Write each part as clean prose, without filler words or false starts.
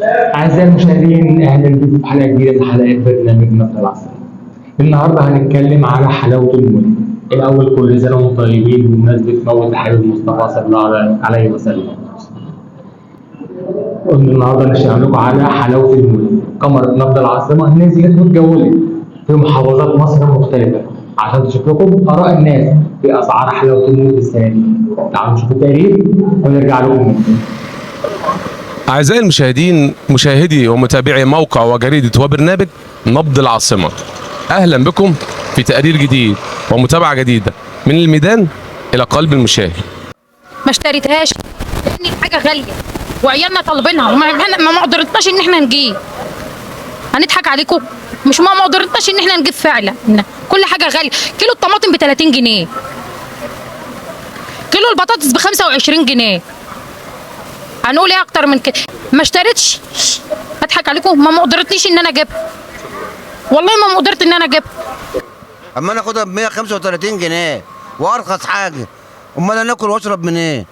أعزائي المشاهدين، أهلا بكم في حلقة جديدة من حلقات برنامج نبض العصر. النهارده هنتكلم على حلاوة المولد. الأول كل سنة وأنتم طيبين بمناسبة مولد الحبيب المصطفى صلى الله عليه وسلم. قلنا النهارده نشرح لكم على حلاوة المولد. قمرة نبض العاصمة نزلت واتجولت في محافظات مصر مختلفة عشان تشوف لكم آراء الناس في أسعار حلاوة المولد السنة دي. تعالوا نشوف التقرير ونرجع لكم. أعزائي المشاهدين، مشاهدي ومتابعي موقع وجريدة وبرنامج نبض العاصمة، أهلا بكم في تقرير جديد ومتابعة جديدة من الميدان إلى قلب المشاهد. ما اشتريتهاش لان الحاجه غاليه وعيالنا طالبينها وما قدرتناش ان احنا نجيب. هنضحك عليكم؟ مش ما قدرتناش ان احنا نجيب فعلا. كل حاجه غاليه. كيلو الطماطم ب 30 جنيه، كيلو البطاطس ب 25 جنيه. هنقول ايه اكتر من كده؟ ما اشتريتش. هضحك عليكم؟ ما قدرتنيش ان انا اجيب، والله ما قدرت ان انا اجيب. اما انا اخدها ب 135 جنيه وارخص حاجه، امال انا اكل واشرب منين؟ إيه؟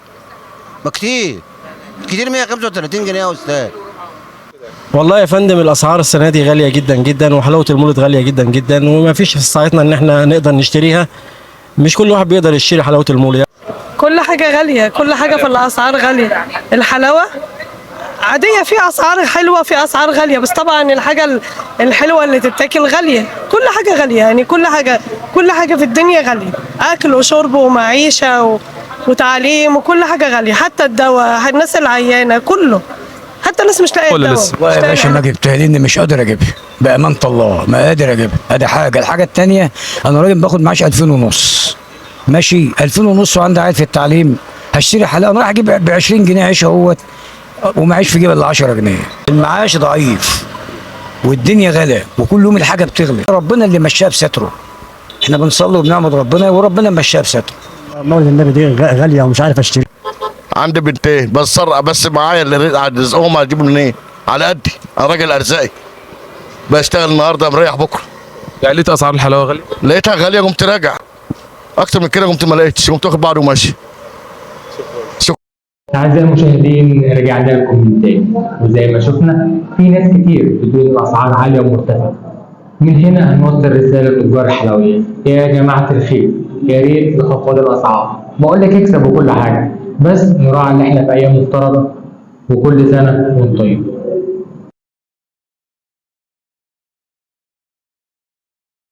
ما كتير 135 جنيه يا استاذ. والله يا فندم الاسعار السنه دي غاليه جدا جدا، وحلاوه المولد غاليه جدا جدا، وما فيش في ساعتنا ان احنا نقدر نشتريها. مش كل واحد بيقدر يشتري حلاوه المولد. كل حاجه غاليه، كل حاجه في الاسعار غاليه. الحلاوه عاديه، في اسعار حلوه في اسعار غاليه، بس طبعا الحاجه الحلوه اللي تتاكل غاليه. كل حاجه غاليه، يعني كل حاجه في الدنيا غاليه، اكل وشرب ومعيشه وتعليم وكل حاجه غاليه، حتى الدواء، الناس العيانه كله، حتى الناس مش لاقيه الدواء. والله يا باشا ما جبتها لاني مش قادر اجيبها، بامانه الله ما قادر اجيبها. ادي حاجه. الحاجه الثانيه، انا راجل باخد معاش 2000 ونص، ماشي 2000 ونص، وعندي عيل في التعليم. هشتري حلاوه انا رايح اجيب ب 20 جنيه عيش اهوت، ومعيش في جيب الا 10 جنيه. المعاش ضعيف والدنيا غلا، وكل يوم الحاجه بتغلى. ربنا اللي مشاها بستره، احنا بنصلي وبنعمد ربنا وربنا مشاها بستره. مولد النبي دي غاليه ومش عارف اشتري. عندي بنتين بس معايا اللي رزقهم هجيبه منين؟ على قدي، انا راجل ارزاقي بشتغل النهارده مريح بكره. يعني لقيت أسعار الحلاوة غالية؟ لقيتها غاليه قمت راجع، اكتر من كده قمت ما لقيتش، قمت واخد بعضي وماشي. أعزائي المشاهدين، رجعنا لكم من تاني، وزي ما شفنا في ناس كتير بتقول الأسعار عالية ومرتفعة. من هنا هنوصل رسالة لتجار الحلويات: يا جماعة الخير، يا ريت تخفضوا الأسعار. بقول لك اكسب وكل حاجة، بس نراعي إن إحنا في أيام مفترضة، وكل سنة وأنتم طيبين.